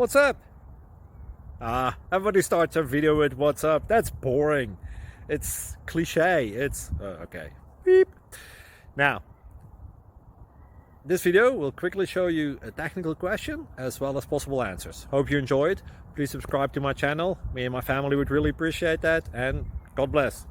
What's up? Everybody starts a video with what's up. That's boring. It's cliche. It's okay. Beep. Now, this video will quickly show you a technical question as well as possible answers. Hope you enjoyed. Please subscribe to my channel. Me and my family would really appreciate that, and God bless.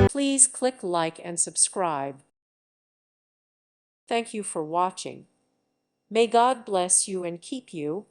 Please click like and subscribe. Thank you for watching. May God bless you and keep you.